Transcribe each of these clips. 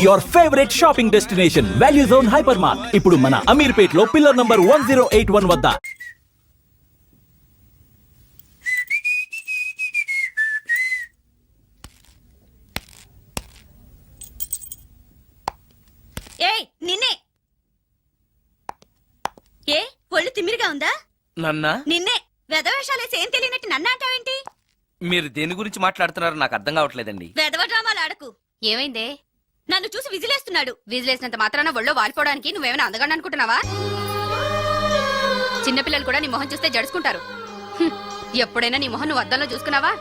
Your favourite shopping destination value zone hyper mart ఇప్పుడు మన అమీర్పేట్ లో పిల్లర్ నంబర్ 1081 వద్ద. ఏయ్ నిన్నే. ఏ ఒళ్ళు తిమ్మిరిగా ఉందా? నన్నా నిన్నే వెధవేషాలేసి ఏం తెలియనట్టు నన్ను అంటావేంటి? మీరు దేని గురించి మాట్లాడుతున్నారో నాకు అర్థం కావట్లేదండి. వెధవ డ్రామాలు ఆడకు. ఏమైందే? నన్ను చూసి విజిలేస్తున్నాడు. విజిలేసినంత మాత్రాన ఒళ్ళో వాలిపోవడానికి నువ్వేమైనా అందగాడు అనుకుంటున్నావా? చిన్నపిల్లలు కూడా నీ మొహం చూస్తే జడుచుకుంటారు. హ్మ్. ఎప్పుడైనా నీ మొహం నువ్వు అద్దంలో చూసుకున్నావా?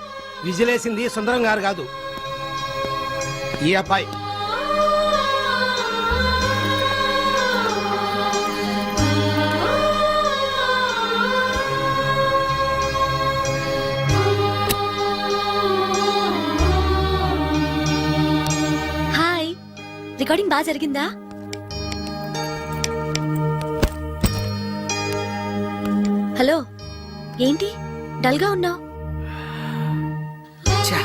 విజిలేసింది సుందరం గారు కాదు, ఈ అబ్బాయి. హాయ్, రికార్డింగ్ బాగా జరిగిందా? హలో, ఏంటి డల్ గా ఉన్నావు? ఛా,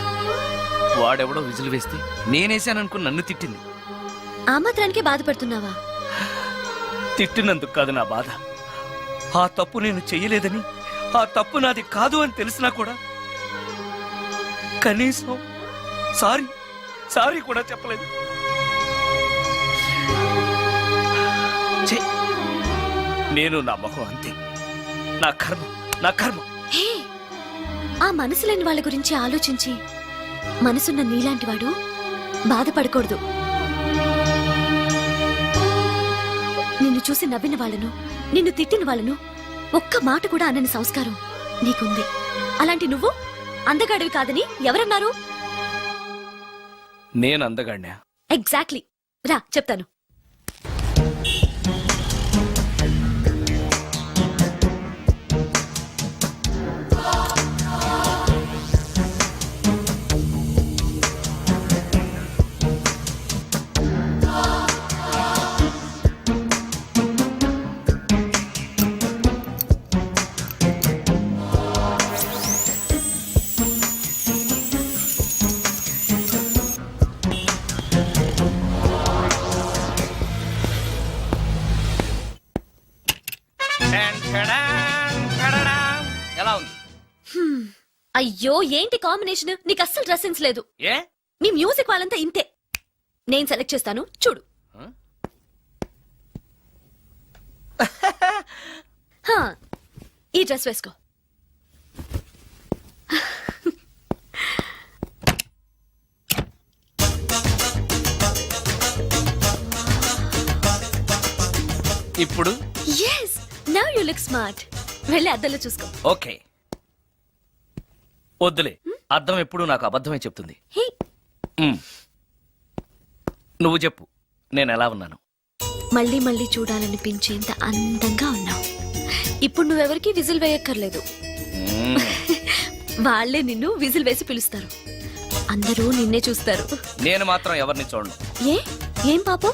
వాడెవడో విజిల్ వేస్తే నేనేసాననుకుని నన్ను తిట్టింది. ఆ మాత్రానికే బాధపడుతున్నావా? తిట్టినందుకు కాదు నా బాధ. ఆ తప్పు నేను చెయ్యలేదని, ఆ తప్పు నాది కాదు అని తెలిసినా కూడా కనీసం సారీ సారీ కూడా చెప్పలేదు. ఛీ, నేను నా మొహం అంతే. నా కర్మ, నా కర్మ. హే, ఆ మనసు లేని వాళ్ళ గురించి ఆలోచించి మనసున్న నీలాంటి వాడు బాధపడకూడదు. నిన్ను చూసి నవ్విన వాళ్ళను, నిన్ను తిట్టిన వాళ్ళను ఒక్క మాట కూడా అనని సంస్కారం నీకుంది. అలాంటి నువ్వు అందగాడివి కాదని ఎవరన్నారు? నేను అందగాడినా? ఎగ్జాక్ట్లీ. రా చెప్తాను. ఎలా ఉంది? అయ్యో, ఏంటి కాంబినేషన్? నీకు అస్సలు డ్రెస్ సెన్స్ లేదు. ఏ మీ మ్యూజిక్ వాళ్ళంతా ఇంతే. నేను సెలెక్ట్ చేస్తాను, చూడు. హా, ఈ డ్రెస్ వేసుకో. ఇప్పుడు yes, now you look smart. వెళ్ళి అద్దంలో చూసుకో. ఓకే. వద్దులే, అర్థం ఎప్పుడు నాకు అబద్ధమే చెప్తుంది. హే, నువ్వు చెప్పు, నేను ఎలా ఉన్నాను? మళ్ళీ మళ్ళీ చూడాలనిపించేంత అందంగా ఉన్నావు. ఇప్పుడు నువ్వెవరికి విజిల్ వేయక్కర్లేదు. వాళ్ళే నిన్ను విజిల్ వేసి పిలుస్తారు. అందరూ నిన్నే చూస్తారు. నేను మాత్రం ఎవరిని చూడను. ఏ ఏం పాపం?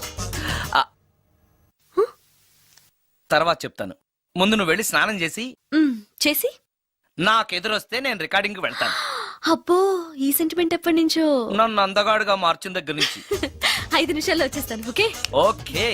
తర్వాత చెప్తాను. ముందు నువ్వు వెళ్ళి స్నానం చేసి చేసి నాకెదురొస్తే నేను రికార్డింగ్ వెళ్తాను. అబ్బో, ఈ సెంటిమెంట్ ఎప్పటి నుంచో? నన్ను అందగాడుగా మార్చిన దగ్గర నుంచి. 5 నిమిషాల్లో వచ్చేస్తాను. Okay okay.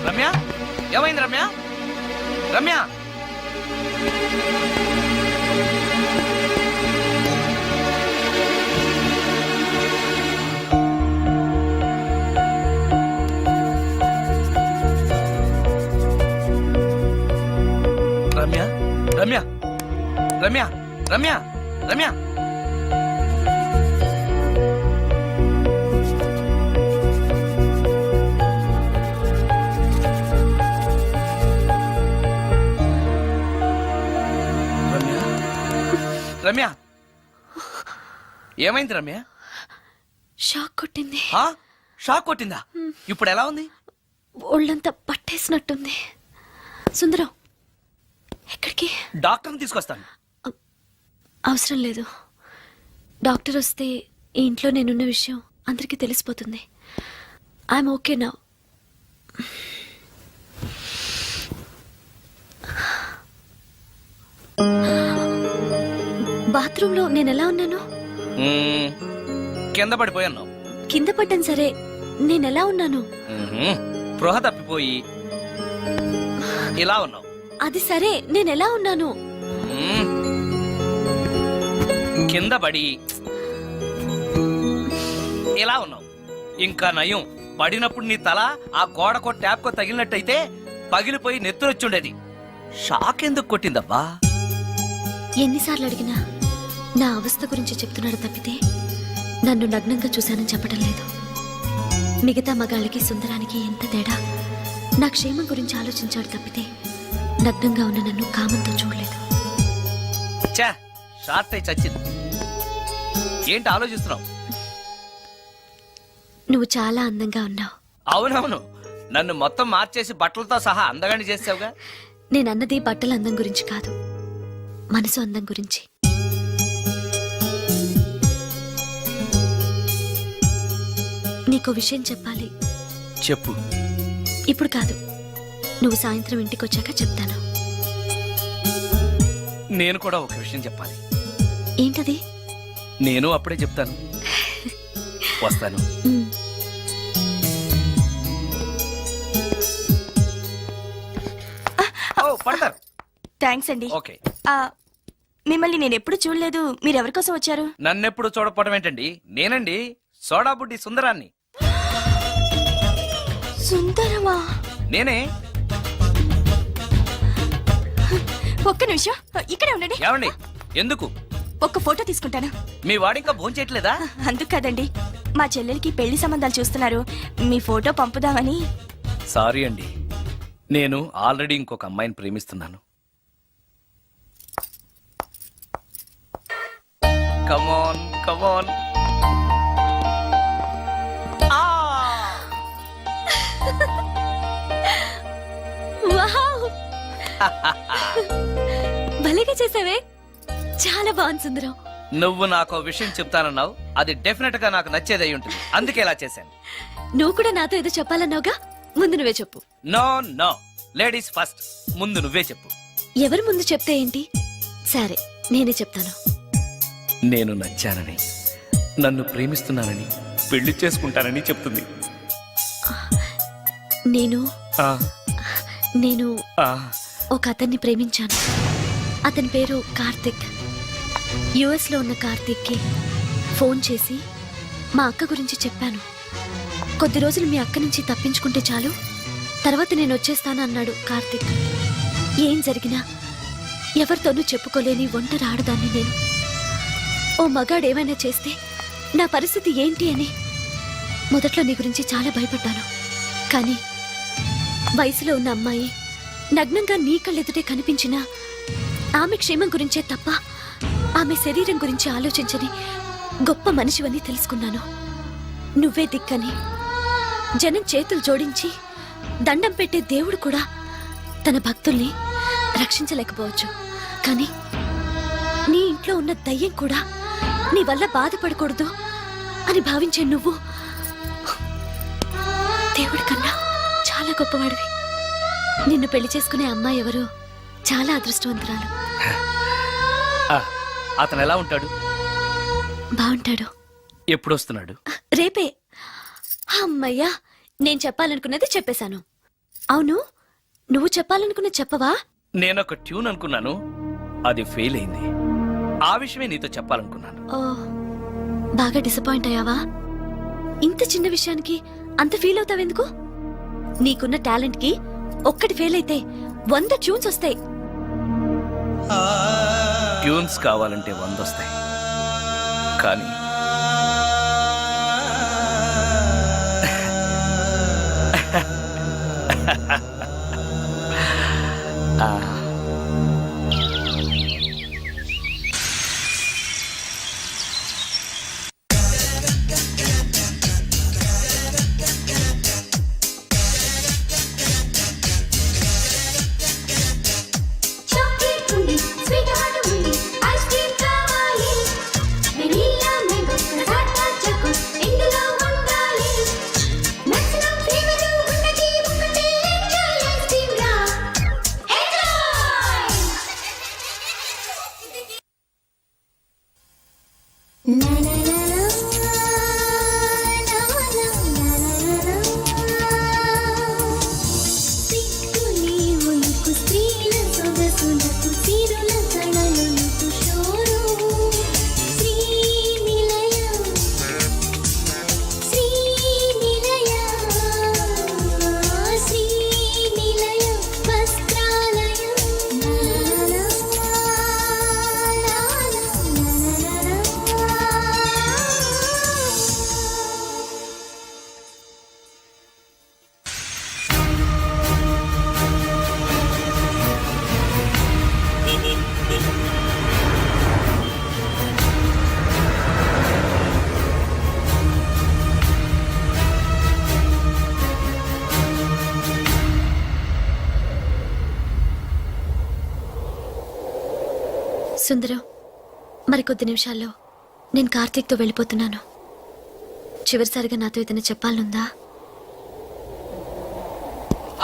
రమ్య, ఏమైంది రమ్య? రమ్య, రమ్య, రమ్య, రమ్య, రమ్య, రమ్య. రమ్య, ఏమైంది రమ్య? షాక్ కొట్టింది. ఆ? షాక్ కొట్టిందా? ఇప్పుడు ఎలా ఉంది? ఒళ్ళంతా పట్టేసినట్టుంది. సుందరం, ఎక్కడికి? డాక్టర్ని తీసుకొస్తాను. అవసరం లేదు. డాక్టర్ వస్తే ఈ ఇంట్లో నేనున్న విషయం అందరికీ తెలిసిపోతుంది. I'm okay now. బాత్రూంలో నేను ఎలా ఉన్నాను? కింద పడిపోయాను. కింద పడ్డాను సరే, నేను ఎలా ఉన్నాను? స్పృహ తప్పిపోయి ఇలా ఉన్నావు. అది సరే, నేను ఎలా ఉన్నాను? మ్మ్. కింద పడి ఇలా ఉన్నావు. ఇంకా నయం, పడినప్పుడు నీ తల ఆ గోడకో ట్యాప్కో తగిలినట్టయితే పగిలిపోయి నెత్తురొచ్చుండేది. షాక్ ఎందుకు కొట్టిందబ్బా? ఎన్నిసార్లు అడిగినా నా అవస్థ గురించి చెప్తున్నాడు తప్పితే నన్ను నగ్నంగా చూశానని చెప్పడం లేదు. మిగతా మగాళ్ళకి సుందరానికి ఎంత తేడా. నా క్షేమం గురించి ఆలోచించాడు తప్పితే నగ్నంగా ఉన్న నన్ను కామంతో చూడలేదు. ఛా, షార్ట్ అయి చచ్చింది. ఏంటి ఆలోచిస్తున్నావు? నువ్వు చాలా అందంగా ఉన్నావు. అవునవును, నన్ను మొత్తం మార్చేసి బట్టలతో సహా అందగాని చేసావుగా. నేనన్నది బట్టల అందం గురించి కాదు, మనసు అందం గురించి. నీకో విషయం చెప్పాలి. చెప్పు. ఇప్పుడు కాదు, నువ్వు సాయంత్రం ఇంటికి వచ్చాక చెప్తాను. నేను కూడా ఒక విషయం చెప్పాలి. ఏంటది? నేను అప్పుడే చెప్తాను. వస్తాను. ఉమ్. ఓ, పడతారు. థ్యాంక్స్ అండి. ఓకే. మిమ్మల్ని నేను ఎప్పుడు చూడలేదు. మీరెవరి కోసం వచ్చారు? నన్నెప్పుడు చూడకపోవడం ఏంటండి? నేనండి, సోడా బుడ్డి సుందరాన్ని. సుందరమా? నేనే. ఒక్క నిమిషం ఇక్కడే ఉండండి. ఏమండి? ఎందుకు? ఒక్క ఫోటో తీసుకుంటాను. మీ వాడింకా భోంచేయట్లేదా? అందుకు కదండి, మా చెల్లెలకి పెళ్లి సంబంధాలు చూస్తున్నారు. మీ ఫోటో పంపుదామని. సారీ అండి, నేను ఆల్రెడీ ఇంకొక అమ్మాయిని ప్రేమిస్తున్నాను. కమాన్ కమాన్. వావ్! భలేగా చేసావే. చాలా బాగుంది సుందరం. నువ్వు నాకు విషయం చెప్తానన్నావు, అది డెఫినెట్ గా నాకు నచ్చేది అయి ఉంటుంది. అందుకే ఇలా చేశాను. నువ్వు కూడా నాతో ఏదో చెప్పాలన్నావుగా, ముందు నువ్వే చెప్పు. No no, ladies first. ముందు నువ్వే చెప్పు. ఎవరి ముందు చెప్తే ఏంటి? సరే, నేనే చెప్తాను. నేను నచ్చానని, నన్ను ప్రేమిస్తున్నానని, పెళ్లి చేసుకుంటానని చెప్తుంది. నేను ఆ, నేను ఆ, ఒక అతన్ని ప్రేమించాను. అతని పేరు కార్తిక్. యుఎస్ లో ఉన్న కార్తిక్కి ఫోన్ చేసి మా అక్క గురించి చెప్పాను. కొద్ది రోజులు మీ అక్క నుంచి తప్పించుకుంటే చాలు, తర్వాత నేను వచ్చేస్తాను అన్నాడు కార్తిక్. ఏం జరిగినా ఎవరితోనూ చెప్పుకోలేని ఒంటరి ఆడదాన్ని నేను. ఓ మగాడు ఏమైనా చేస్తే నా పరిస్థితి ఏంటి అని మొదట్లో నీ గురించి చాలా భయపడ్డాను. కానీ వయసులో ఉన్న అమ్మాయి నగ్నంగా నీ కళ్ళెదుటే కనిపించినా ఆమె క్షేమం గురించే తప్ప ఆమె శరీరం గురించి ఆలోచించని గొప్ప మనిషివని తెలుసుకున్నాను. నువ్వే దిక్కని జనం చేతులు జోడించి దండం పెట్టే దేవుడు కూడా తన భక్తుల్ని రక్షించలేకపోవచ్చు. కానీ నీ ఇంట్లో ఉన్న దయ్యం కూడా నీ వల్ల బాధపడకూడదు అని భావించే నువ్వు దేవుడి కన్నా చాలా గొప్పవాడివి. నిన్ను పెళ్లి చేసుకునే అమ్మాయి ఎవరు చాలా అదృష్టవంతురాలు. ఆ, అతను ఎలా ఉంటాడు? బాగుంటాడు. ఎప్పుడు వస్తున్నాడు? రేపే. అమ్మయ్యా, నేను చెప్పాలనుకున్నది చెప్పేశాను. అవును, నువ్వు చెప్పాలనుకున్నది చెప్పవా? నేనొక ట్యూన్ అనుకున్నాను, అది ఫెయిల్ అయింది. ఆ విషయమే నీతో చెప్పాలనుకున్నాను. ఓ, బాగా డిసప్పాయింట్ అయ్యావా? ఇంత చిన్న విషయానికి అంత ఫీల్ అవుతావెందుకు? నీకున్న టాలెంట్ కి ఒక్కటి ఫెయిల్ అయితే 100 ట్యూన్స్ వస్తాయి. ట్యూన్స్ కావాలంటే 100 వస్తాయి, కానీ సుందరం, మరి కొద్ది నిమిషాల్లో నేను కార్తీక్తో వెళ్ళిపోతున్నాను. చివరిసారిగా నాతో ఏదైనా చెప్పాలనుందా?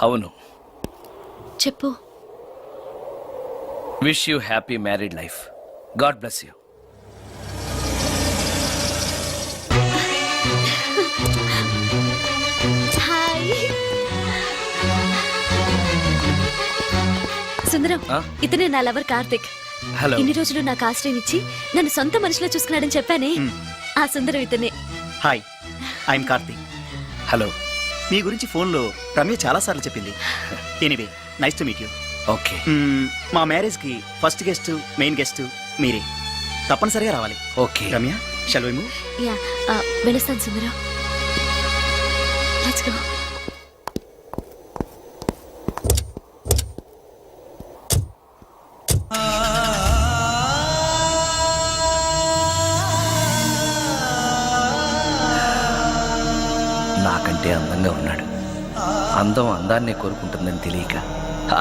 అవును. చెప్పు. Wish you happy married life. God bless you. Hi Sundaram, ఆ? ఇతనే నా లవర్ కార్తిక్. హలో. ఇన్ని రోజులు నాకు ఆశ్రయం ఇచ్చి నన్ను సొంత మనిషిలో చూసుకున్నాడని చెప్పానే, ఆ సుందరం ఇతనే. Hi, I'm Karthik. హలో. మీ గురించి ఫోన్లో రమ్య చాలాసార్లు చెప్పింది. Anyway, nice to meet you. Okay. మా మ్యారేజ్కి ఫస్ట్ గెస్ట్, మెయిన్ గెస్ట్ మీరే. తప్పనిసరిగా రావాలి. Okay. Ramya, shall we move? Yeah, వెళ్ళొస్తాను సుందరం. Let's go. నాకంటే అందంగా ఉన్నాడు. అందం అందాన్నే కోరుకుంటుందని తెలియక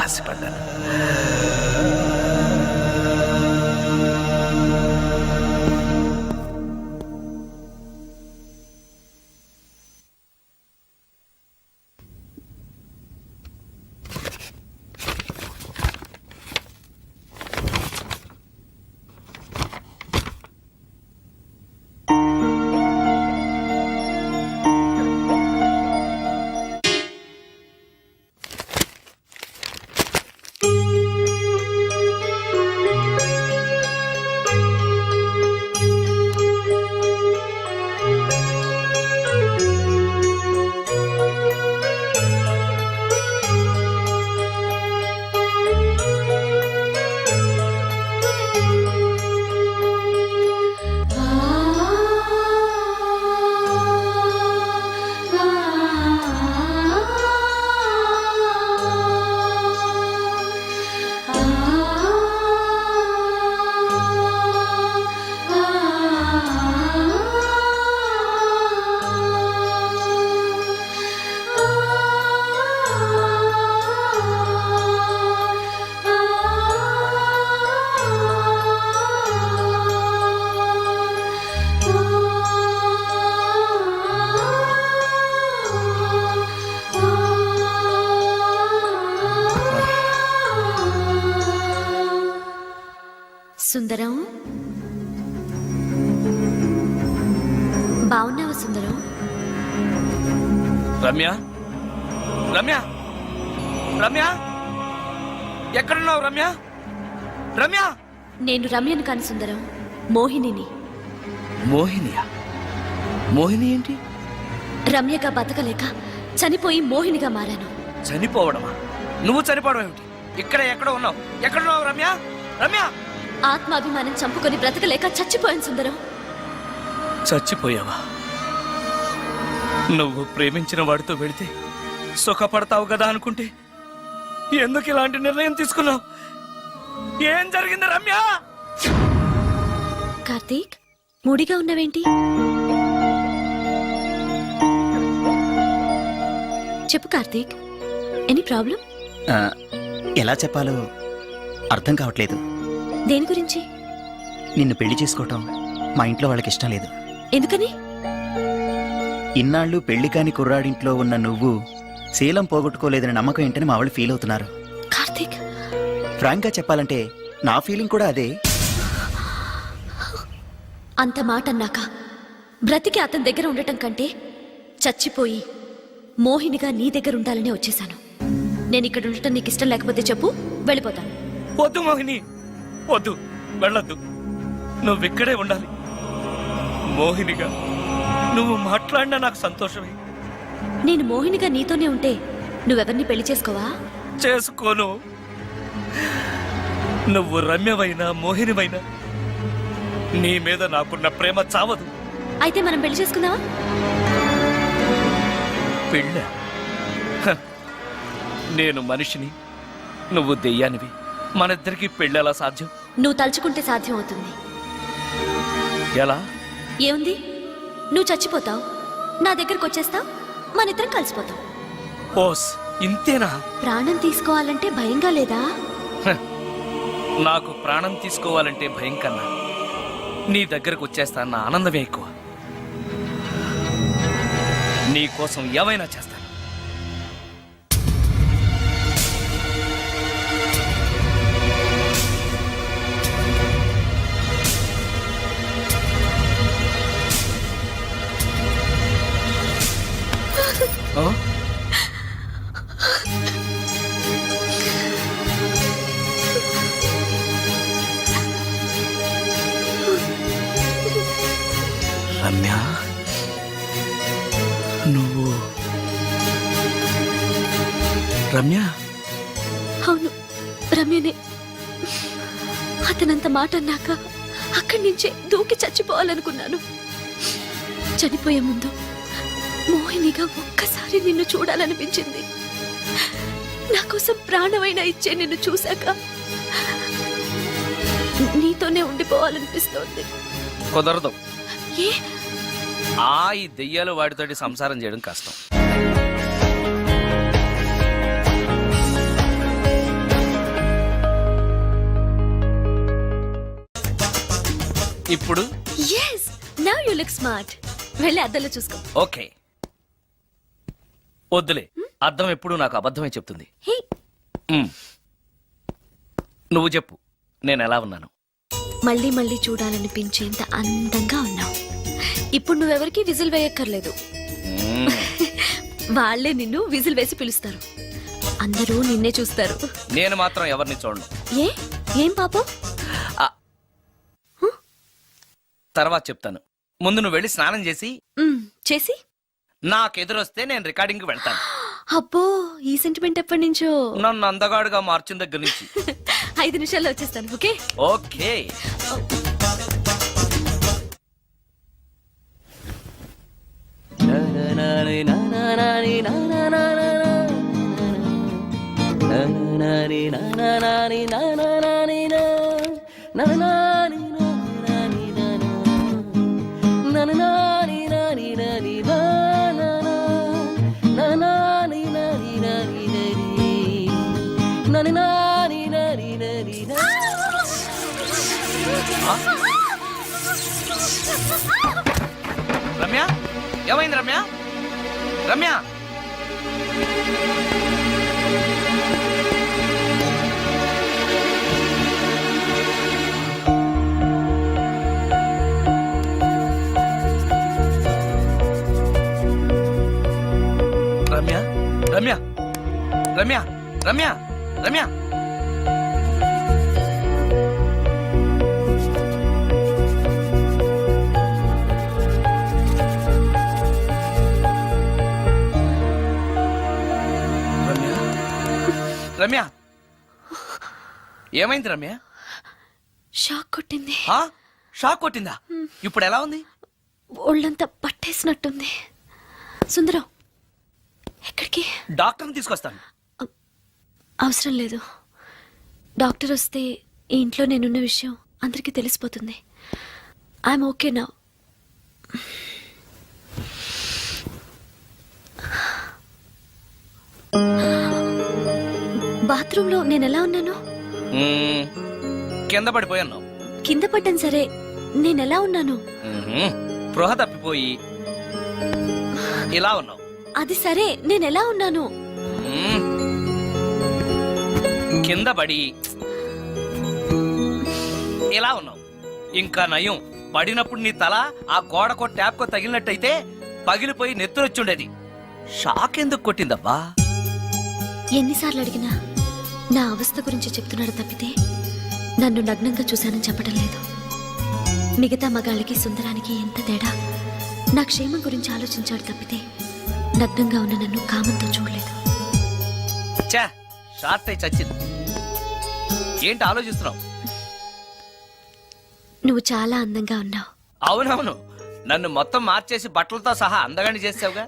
ఆశపడ్డాను. సుందరం, బాగున్నావా సుందరం? రమ్య, రమ్య, రమ్య, ఎక్కడున్నావు రమ్య? రమ్య. నేను రమ్యను కాని సుందరం, మోహినిని. మోహినియా? మోహిని ఏంటి? రమ్యగా బతకలేక చనిపోయి మోహినిగా మారాను. చనిపోవడమా? నువ్వు చనిపోవడం ఏమిటి? ఇక్కడ ఎక్కడ ఉన్నావు? ఎక్కడున్నావు రమ్య? రమ్య. ఆత్మాభిమానం చంపుకొని బ్రతకలేక చచ్చిపోయాను సుందరం. చచ్చిపోయావా? నువ్వు ప్రేమించిన వాడితో వెళితే సుఖపడతావు కదా అనుకుంటే ఎందుకు ఇలాంటి నిర్ణయం తీసుకున్నావు? ఏం జరిగింది రమ్య? కార్తీక్, మూడిగా ఉన్నవేంటి? చెప్పు కార్తీక్, ఎనీ ప్రాబ్లం? ఎలా చెప్పాలో అర్థం కావట్లేదు. దేని గురించి? నిన్ను పెళ్లి చేసుకోవటం మా ఇంట్లో వాళ్ళకి ఇష్టం లేదు. ఎందుకని? ఇన్నాళ్ళు పెళ్లి కాని కుర్రాడింట్లో ఉన్న నువ్వు శీలం పోగొట్టుకోలేదని నమ్మకం ఏంటని మా వాళ్ళు ఫీల్ అవుతున్నారు. కార్తీక్, ఫ్రాంక్గా చెప్పాలంటే నా ఫీలింగ్ కూడా అదే. అంత మాట అన్నాక బ్రతికి అతని దగ్గర ఉండటం కంటే చచ్చిపోయి మోహినిగా నీ దగ్గర ఉండాలని వచ్చేసాను. నేను ఇక్కడ ఉండటం నీకు ఇష్టం లేకపోతే చెప్పు, వెళ్ళిపోతాను. వద్దు మోహిని, వద్దు, వెళ్ళొద్దు. నువ్విక్కడే ఉండాలి. మోహినిగా నువ్వు మాట్లాడినా నాకు సంతోషమే. నేను మోహినిగా నీతోనే ఉంటే నువ్వెవరిని పెళ్లి చేసుకోవా? చేసుకోను. నువ్వు రమ్యవైనా మోహినివైనా నీ మీద నాకున్న ప్రేమ చావదు. అయితే మనం పెళ్లి చేసుకుందావా? పెళ్ళ? నేను మనిషిని, నువ్వు దెయ్యానివి. మనిద్దరికి పెళ్ళెలా సాధ్యం? నువ్వు తలుచుకుంటే సాధ్యం అవుతుంది. ఎలా? ఏముంది, నువ్వు చచ్చిపోతావు, నా దగ్గరకు వచ్చేస్తావు, మనిద్దరం కలిసిపోతాం. ఓస్, ఇంతేనా? ప్రాణం తీసుకోవాలంటే భయంగా లేదా? నాకు ప్రాణం తీసుకోవాలంటే భయం కన్నా నీ దగ్గరకు వచ్చేస్తానన్న ఆనందమే ఎక్కువ. నీ కోసం ఏమైనా చేస్తాను. ఆ? రమ్య, నువ్వు రమ్య? అవును, రమ్యనే. అతనంత మాట అన్నాక అక్కడి నుంచే దూకి చచ్చిపోవాలనుకున్నాను. చనిపోయే ముందు మోహినిగా ఒక్కసారి నిన్ను చూడాలనిపించింది. నా కోసం ప్రాణమైనా ఇచ్చే నిన్ను చూశాక నీతోనే ఉండిపోవాలనిపిస్తోంది. కుదరదు. ఏ? ఈ దెయ్యాలు వాటితోటి సంసారం చేయడం కష్టం. ఇప్పుడు yes, now you look smart. వెళ్ళి అద్దంలో చూసుకో. ఓకే. వద్దులే, అర్థం ఎప్పుడు నాకు అబద్ధమే చెప్తుంది. హే, మ్. నువ్వు చెప్పు, నేను ఎలా ఉన్నాను? మళ్ళీ మళ్ళీ చూడాలనిపించేంత అందంగా ఉన్నావు. ఇప్పుడు నువ్వెవరికి విజిల్ వేయక్కర్లేదు. మ్. వాళ్ళే నిన్ను విజిల్ వేసి పిలుస్తారు. అందరూ నిన్నే చూస్తారు. నేను మాత్రం ఎవరిని చూడను. ఏ? ఏం పాపం? తర్వాత చెప్తాను. ముందు నువ్వు వెళ్ళి స్నానం చేసి చేసి నాకెదురొస్తే నేను రికార్డింగ్కి వెళ్తాను. అబ్బో, ఈ సెంటిమెంట్ ఎప్పటి నుంచో? నన్ను అందగాడుగా మార్చిన దగ్గర నుంచి. 5 నిమిషాల్లో వచ్చేస్తాను. Okay okay. రమ్య, ఏమైంది రమ్య? రమ్య, రమ్య, రమ్య, రమ్య, రమ్య, రమ్య. రమ్య, ఏమైంది రమ్య? షాక్ కొట్టింది. షాక్ కొట్టిందా? ఇప్పుడు ఎలా ఉంది? ఒళ్ళంతా పట్టేసినట్టుంది. సుందరం, ఎక్కడికి? డాక్టర్ని తీసుకొస్తాను. అవసరం లేదు. డాక్టర్ వస్తే ఈ ఇంట్లో నేనున్న విషయం అందరికీ తెలిసిపోతుంది. I'm okay now. బాత్రూంలో నేను ఎలా ఉన్నాను? కింద పడిపోయాను. కింద పడ్డాను సరే, నేను ఎలా ఉన్నాను? స్పృహ తప్పిపోయి ఇలా ఉన్నావు. అది సరే, నేను ఎలా ఉన్నాను? కింద పడి ఇలా ఉన్నావు. ఇంకా నయం, పడినప్పుడు నీ తల ఆ గోడకో ట్యాప్కో తగిలినట్టయితే పగిలిపోయి నెత్తురొచ్చుండేది. షాక్ ఎందుకు కొట్టిందబ్బా? ఎన్నిసార్లు అడిగినా నా అవస్థ గురించి చెప్తున్నాడు తప్పితే నన్ను నగ్నంగా చూశానని చెప్పడం లేదు. మిగతా మగాళ్ళకి సుందరానికి ఎంత తేడా. నా క్షేమం గురించి ఆలోచించాడు తప్పితే నగ్నంగా ఉన్న నన్ను కామంతో చూడలేదు. షార్ట్ అయి చచ్చింది. ఏంటి ఆలోచిస్తున్నావు? నువ్వు చాలా అందంగా ఉన్నావు. అవునవును, నన్ను మొత్తం మార్చేసి బట్టలతో సహా అందగాని చేసావుగా.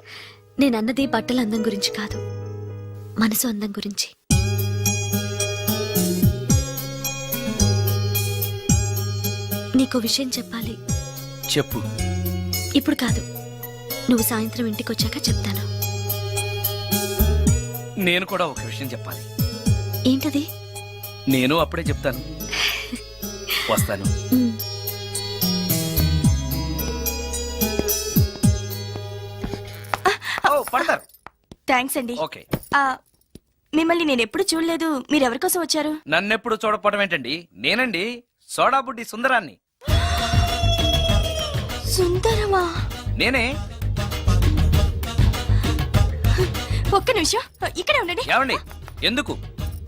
నేనన్నది బట్టల అందం గురించి కాదు, మనసు అందం గురించి. నీకో విషయం చెప్పాలి. చెప్పు. ఇప్పుడు కాదు, నువ్వు సాయంత్రం ఇంటికి వచ్చాక చెప్తాను. నేను కూడా ఒక విషయం చెప్పాలి. ఏంటది? నేను అప్పుడే చెప్తాను. వస్తాను. మ్. ఓ పడతారు. థ్యాంక్స్ అండి. ఓకే. ఆ, మిమ్మల్ని నేను ఎప్పుడు చూడలేదు. మీరు ఎవరి కోసం వచ్చారు? నన్నెప్పుడు చూడకపోవడం ఏంటండి? నేనండి సోడా బుడ్డి సుందరాన్ని. సుందరమా? నేనే. ఒక్క నిమిషం ఇక్కడే ఉండండి. ఏమండి? ఎందుకు?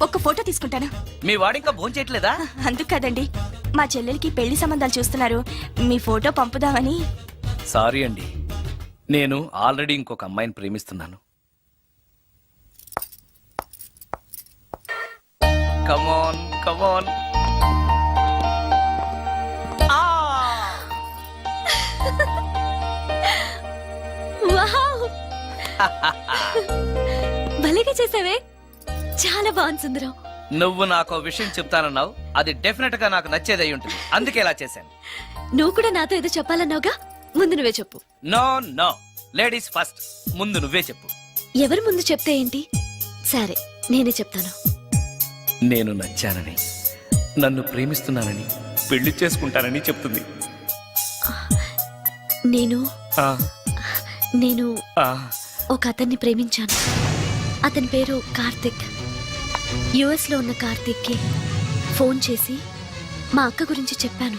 ఒక్క ఫోటో తీసుకుంటాను. మీ వాడింకా భోంచేయట్లేదా? అందుకు కదండి, మా చెల్లెలికి పెళ్లి సంబంధాలు చూస్తున్నారు. మీ ఫోటో పంపుదామని. సారీ అండి, నేను ఆల్రెడీ ఇంకొక అమ్మాయిని ప్రేమిస్తున్నాను. కమాన్ కమాన్. వావ్! భలేగా చేసావే. చాలా బాగుంది సుందరం. నువ్వు నాకు విషయం చెప్తానన్నావు, అది డెఫినెట్ గా నాకు నచ్చేది అయి ఉంటుంది, అందుకే ఇలా చేశాను. నువ్వు కూడా నాతో ఏదో చెప్పాలన్నావుగా, ముందు నువ్వే చెప్పు. No no, ladies first. ముందు నువ్వే చెప్పు. ఎవరి ముందు చెప్తే ఏంటి? సరే, నేనే చెప్తాను. నేను నచ్చానని, నన్ను ప్రేమిస్తున్నానని, పెళ్లి చేసుకుంటానని చెప్తుంది. నేను ఆ, నేను ఆ, ఒక అతన్ని ప్రేమించాను. అతని పేరు కార్తిక్. యుఎస్ లో ఉన్న కార్తిక్కి ఫోన్ చేసి మా అక్క గురించి చెప్పాను.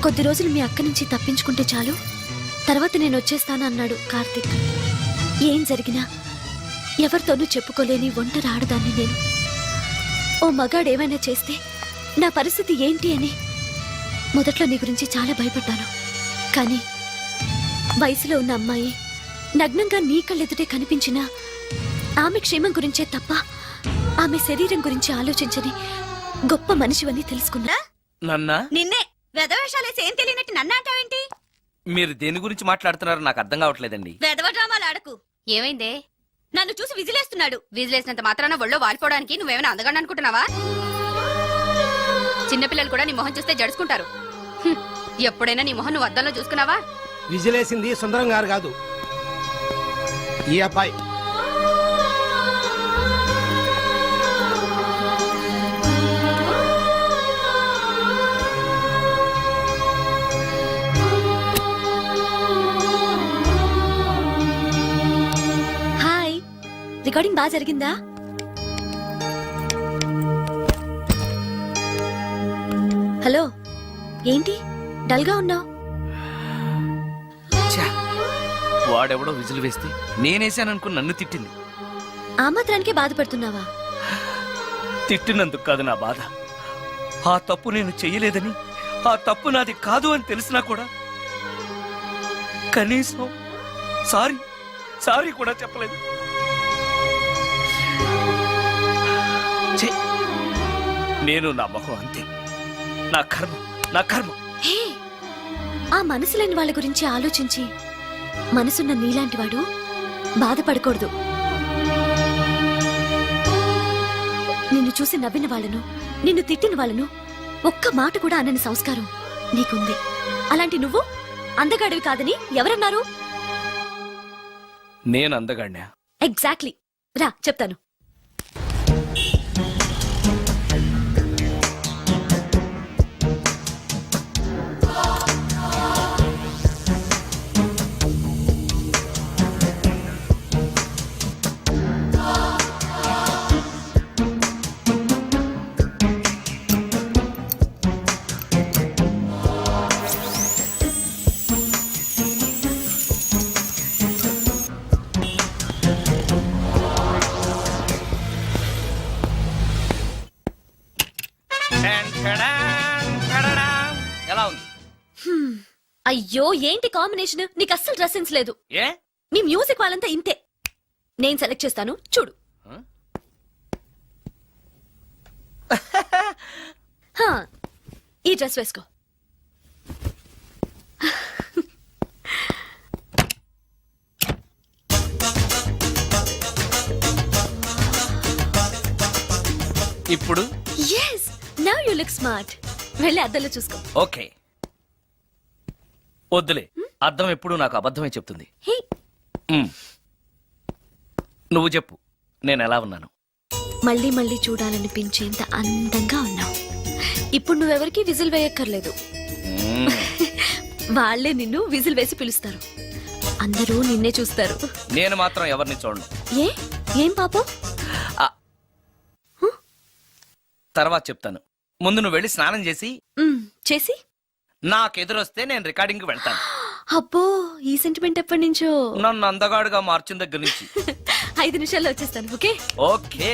కొద్ది రోజులు మీ అక్క నుంచి తప్పించుకుంటే చాలు, తర్వాత నేను వచ్చేస్తాను అన్నాడు కార్తిక్. ఏం జరిగినా ఎవరితోనూ చెప్పుకోలేని ఒంటరి ఆడదాన్ని నేను. ఓ మగాడు ఏమైనా చేస్తే నా పరిస్థితి ఏంటి అని మొదట్లో నీ గురించి చాలా భయపడ్డాను. కానీ వయసులో ఉన్న అమ్మాయి నగ్నంగా నీ కళ్ళెదుటే కనిపించినా ఆమె క్షేమం గురించే తప్ప ఆమె శరీరం గురించి ఆలోచించని గొప్ప మనిషివని తెలుసుకున్నా. నన్నా? నిన్నే వెధవేషాలేసి ఏం తెలియనట్టు నన్ను అంటావేంటి? మీరు దేని గురించి మాట్లాడుతున్నారో నాకు అర్థం కావట్లేదండి. వెధవ డ్రామాలు ఆడకు. ఏమైందే? నన్ను చూసి విజిలేస్తున్నాడు. విజిలేసినంత మాత్రాన ఒళ్ళో వాలిపోవడానికి నువ్వేమైనా అందగాడు అనుకుంటున్నావా? చిన్నపిల్లలు కూడా నీ మొహం చూస్తే జడుచుకుంటారు. హ్మ్. ఎప్పుడైనా నీ మొహం నువ్వు అద్దంలో చూసుకున్నావా? విజిలేసింది సుందరం గారు కాదు, ఈ అబ్బాయి. హాయ్, రికార్డింగ్ బాగా జరిగిందా? హలో, ఏంటి డల్గా ఉన్నావు? ఛా, వాడెవడో విజిల్ వేస్తే నేనేసాననుకుని నన్ను తిట్టింది. ఆ మాత్రానికే బాధపడుతున్నావా? తిట్టినందుకు కాదు నా బాధ, ఆ తప్పు నేను చెయ్యలేదని, ఆ తప్పు నాది కాదు అని తెలిసినా కూడా కనీసం సారీ సారీ కూడా చెప్పలేదు. ఛీ, నేను నా మొహం అంతే. నా కర్మ, నా కర్మ. హే, ఆ మనసు లేని వాళ్ళ గురించి ఆలోచించి మనసున్న నీలాంటి వాడు బాధపడకూడదు. నిన్ను చూసి నవ్విన వాళ్ళను, నిన్ను తిట్టిన వాళ్ళను ఒక్క మాట కూడా అనని సంస్కారం నీకుంది. అలాంటి నువ్వు అందగాడివి కాదని ఎవరన్నారు? నేను అందగాడినా? ఎగ్జాక్ట్లీ. రా చెప్తాను. ఎలా ఉంది? అయ్యో, ఏంటి కాంబినేషన్? నీకు అస్సలు డ్రెస్ సెన్స్ లేదు. ఏ? మీ మ్యూజిక్ వాళ్ళంతా ఇంతే. నేను సెలెక్ట్ చేస్తాను, చూడు. హా, ఈ డ్రెస్ వేసుకో. ఇప్పుడు yes, now you look smart. వెళ్ళి అద్దంలో చూసుకో. ఓకే. వద్దులే, అర్థం ఎప్పుడు నాకు అబద్ధమే చెప్తుంది. హే, నువ్వు చెప్పు, నేను ఎలా ఉన్నాను? మళ్ళీ మళ్ళీ చూడాలనిపించేంత అందంగా ఉన్నావు. ఇప్పుడు నువ్వెవరికి విజిల్ వేయక్కర్లేదు. వాళ్ళే నిన్ను విజిల్ వేసి పిలుస్తారు. అందరూ నిన్నే చూస్తారు. నేను మాత్రం ఎవరిని చూడను. ఏ ఏం పాపం? తర్వాత చెప్తాను. ముందు నువ్వు వెళ్ళి స్నానం చేసి చేసి నాకెదురొస్తే నేను రికార్డింగ్కి వెళ్తాను. అబ్బో, ఈ సెంటిమెంట్ ఎప్పటి నుంచో? నన్ను అందగాడుగా మార్చిన దగ్గర నుంచి. 5 నిమిషాల్లో వచ్చేస్తాను. Okay okay.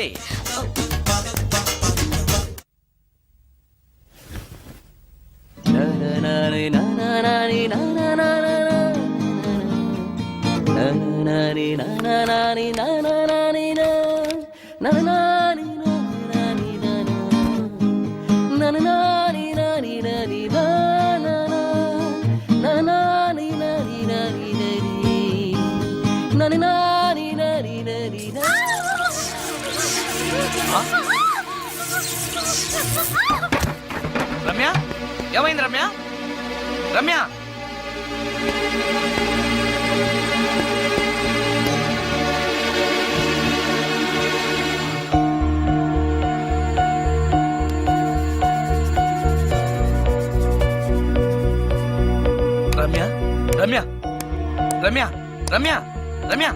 రమ్య, ఏమైంది రమ్య? రమ్య, రమ్య, రమ్య, రమ్య, రమ్య, రమ్య.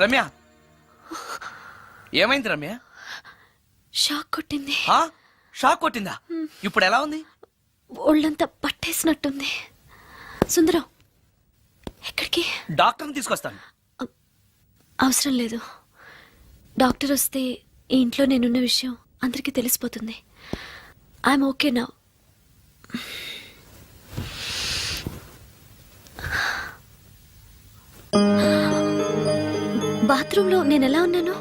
రమ్య, ఏమైంది రమ్య? షాక్ కొట్టింది. షాక్ కొట్టిందా? ఇప్పుడు ఎలా ఉంది? ఒళ్ళంతా పట్టేసినట్టుంది. సుందరం, ఎక్కడికి? డాక్టర్ని తీసుకొస్తాను. అవసరం లేదు. డాక్టర్ వస్తే ఈ ఇంట్లో నేనున్న విషయం అందరికీ తెలిసిపోతుంది. I'm okay now. బాత్రూంలో నేను ఎలా ఉన్నాను?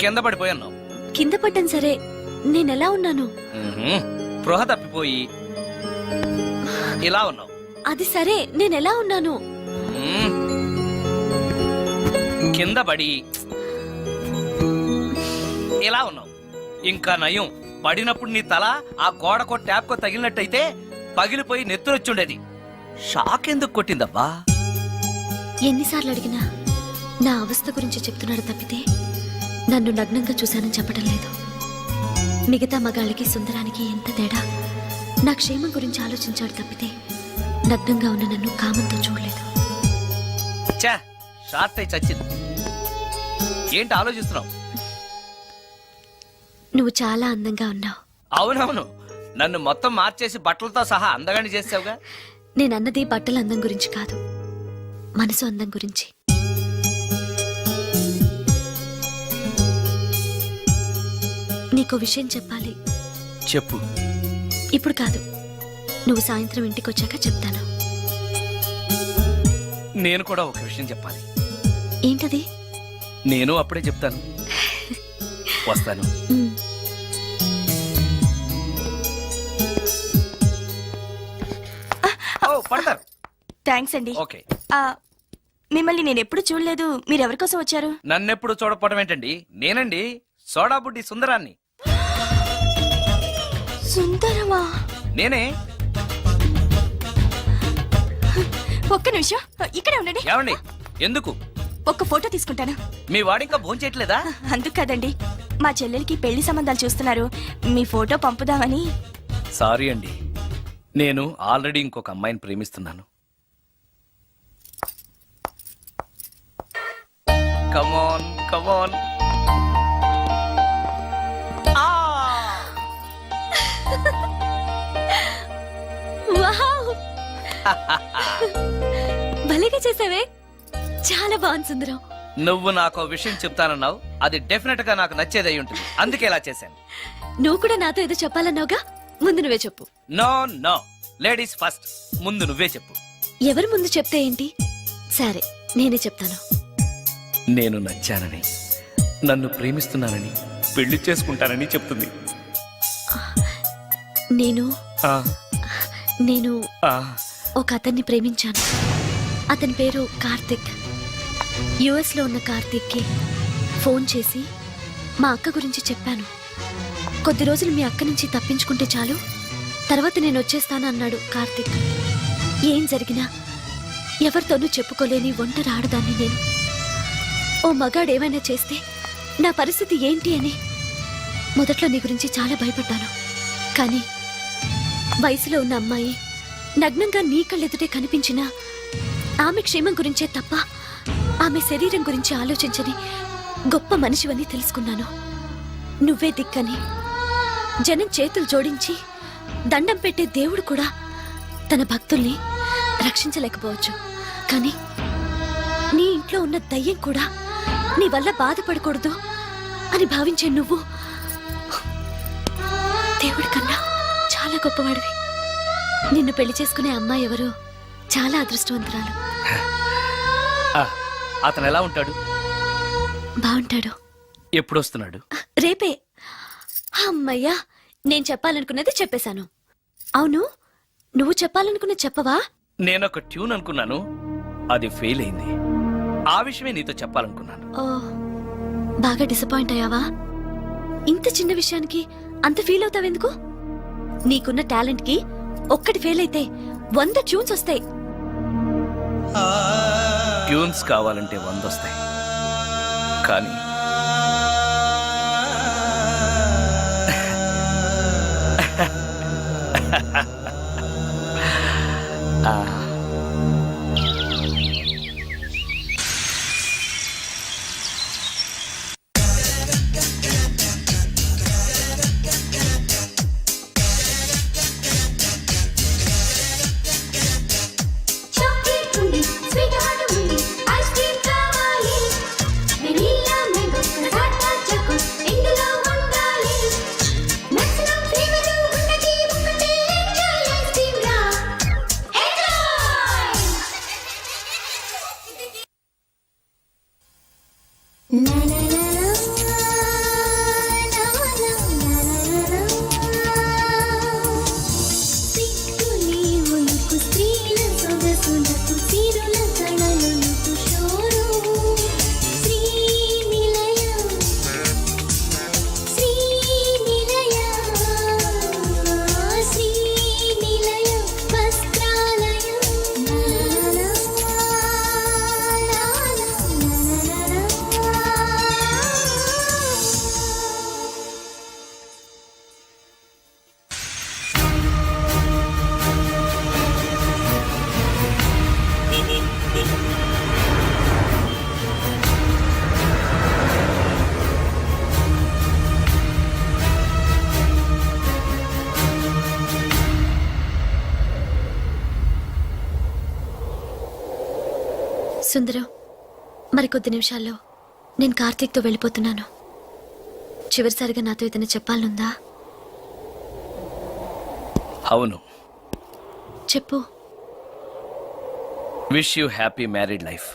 కింద పడిపోయాను. కింద పడ్డాను సరే, నేను ఎలా ఉన్నాను? స్పృహ తప్పిపోయి ఇలా ఉన్నావు. అది సరే, నేను ఎలా ఉన్నాను? కింద పడి ఇలా ఉన్నావు. ఇంకా నయం, పడినప్పుడు నీ తల ఆ గోడకో ట్యాప్కో తగిలినట్టయితే పగిలిపోయి నెత్తురొచ్చుండేది. షాక్ ఎందుకు కొట్టిందబ్బా? ఎన్నిసార్లు అడిగినా నా అవస్థ గురించి చెప్తున్నాడు తప్పితే నన్ను నగ్నంగా చూశానని చెప్పడం లేదు. మిగతా మగాళ్ళకి సుందరానికి ఎంత తేడా. నా క్షేమం గురించి ఆలోచించాడు తప్పితే నగ్నంగా ఉన్న నన్ను కామంతో చూడలేదు. షార్ట్ అయి చచ్చింది. ఏంటి ఆలోచిస్తున్నావు? నువ్వు చాలా అందంగా ఉన్నావు. అవునవును, నన్ను మొత్తం మార్చేసి బట్టలతో సహా అందగాని చేసావుగా. నేనన్నది బట్టల అందం గురించి కాదు, మనసు అందం గురించి. నీకో విషయం చెప్పాలి. చెప్పు. ఇప్పుడు కాదు, నువ్వు సాయంత్రం ఇంటికి వచ్చాక చెప్తాను. నేను కూడా ఒక విషయం చెప్పాలి. ఏంటది? నేను అప్పుడే చెప్తాను. వస్తాను. పడతారు. థ్యాంక్స్ అండి. ఓకే. మిమ్మల్ని నేను ఎప్పుడు చూడలేదు. మీరు ఎవరి కోసం వచ్చారు? నన్నెప్పుడు చూడకపోవడం ఏంటండి? నేనండి, సోడా బుడ్డి సుందరాన్ని. సుందరమా? నేనే. ఒక్క నిమిషం ఇక్కడే ఉండండి. ఏమండి? ఎందుకు? ఒక్క ఫోటో తీసుకుంటాను. మీ వాడింకా భోంచేయట్లేదా? అందుకు కాదండి, మా చెల్లెలికి పెళ్లి సంబంధాలు చూస్తున్నారు. మీ ఫోటో పంపుదామని. సారీ అండి, నేను ఆల్రెడీ ఇంకొక అమ్మాయిని ప్రేమిస్తున్నాను. కమాన్ కమాన్. వావ్! భలేగా చేసావే. చాలా బాగుంది సుందరం. నువ్వు నాకు విషయం చెప్తానన్నావు, అది డెఫినెట్ గా నాకు నచ్చేదై ఉంటుంది. అందుకే ఇలా చేశాను. నువ్వు కూడా నాతో ఏదో చెప్పాలన్నావుగా, ముందు నువ్వే చెప్పు. No no, ladies first. ముందు నువ్వే చెప్పు. ఎవరు ముందు చెప్తే ఏంటి? సరే, నేనే చెప్తాను. నేను నచ్చానని, నన్ను ప్రేమిస్తున్నానని, పెళ్లి చేసుకుంటానని చెప్తుంది. నేను ఆ, నేను ఆ, ఒక అతన్ని ప్రేమించాను. అతని పేరు కార్తిక్. యుఎస్ లో ఉన్న కార్తిక్కి ఫోన్ చేసి మా అక్క గురించి చెప్పాను. కొద్ది రోజులు మీ అక్క నుంచి తప్పించుకుంటే చాలు, తర్వాత నేను వచ్చేస్తాను అన్నాడు కార్తిక్. ఏం జరిగినా ఎవరితోనూ చెప్పుకోలేని ఒంటరి ఆడదాన్ని నేను. ఓ మగాడు ఏమైనా చేస్తే నా పరిస్థితి ఏంటి అని మొదట్లో నీ గురించి చాలా భయపడ్డాను. కానీ వయసులో ఉన్న అమ్మాయి నగ్నంగా నీ కళ్ళెదుటే కనిపించినా ఆమె క్షేమం గురించే తప్ప ఆమె శరీరం గురించి ఆలోచించని గొప్ప మనిషివని తెలుసుకున్నాను. నువ్వే దిక్కని జనం చేతులు జోడించి దండం పెట్టే దేవుడు కూడా తన భక్తుల్ని రక్షించలేకపోవచ్చు. కానీ నీ ఇంట్లో ఉన్న దయ్యం కూడా నీ వల్ల బాధపడకూడదు అని భావించే నువ్వు దేవుడి కన్నా చాలా గొప్పవాడివి. నిన్ను పెళ్లి చేసుకునే అమ్మాయి ఎవరో చాలా అదృష్టవంతురాలు. అతను ఎలా ఉంటాడు? బాగుంటాడు. ఎప్పుడొస్తున్నాడు? రేపే. అమ్మయ్యా, నేను చెప్పాలనుకున్నది చెప్పేశాను. అవును, నువ్వు చెప్పాలనుకున్నది చెప్పవా? నేనొక ట్యూన్ అనుకున్నాను, అది ఫెయిల్ అయింది. ఆ విషయమే నీతో చెప్పాలనుకున్నాను. ఓ, బాగా డిసప్పాయింట్ అయ్యావా? ఇంత చిన్న విషయానికి అంత ఫీల్ అవుతావెందుకు? నీకున్న టాలెంట్ కి ఒక్కటి ఫెయిల్ అయితే 100 ట్యూన్స్ వస్తాయి. ట్యూన్స్ కావాలంటే 100 వస్తాయి, కానీ చాక్లెట్ ఉంది, స్వీట్ హార్ట్ ఉంది, ఐస్ క్రీమ్ కావాలి, వెనిల్లా మ్యాంగో కసాటా చాకో ఇందులో ఉండాలి, మాక్సిమం ఫ్లేవర్ ఉన్నది ఒకటే, ఎంజాయ్ ఐస్ క్రీమ్ రా, ఎంజాయ్. నా నా నా సిక్కుని ఉలుకు స్త్రీల సొగసులకు సిరుల కళలకు షోరు శ్రీనిలయ శ్రీనిలయ శ్రీనిలయ వస్త్రాలయం సుందరం, మరికొద్ది నిమిషాల్లో నేను కార్తీక్తో వెళ్ళిపోతున్నాను. చివరిసారిగా నాతో ఏదైనా చెప్పాలనుందా? అవును. చెప్పు. Wish you happy married life.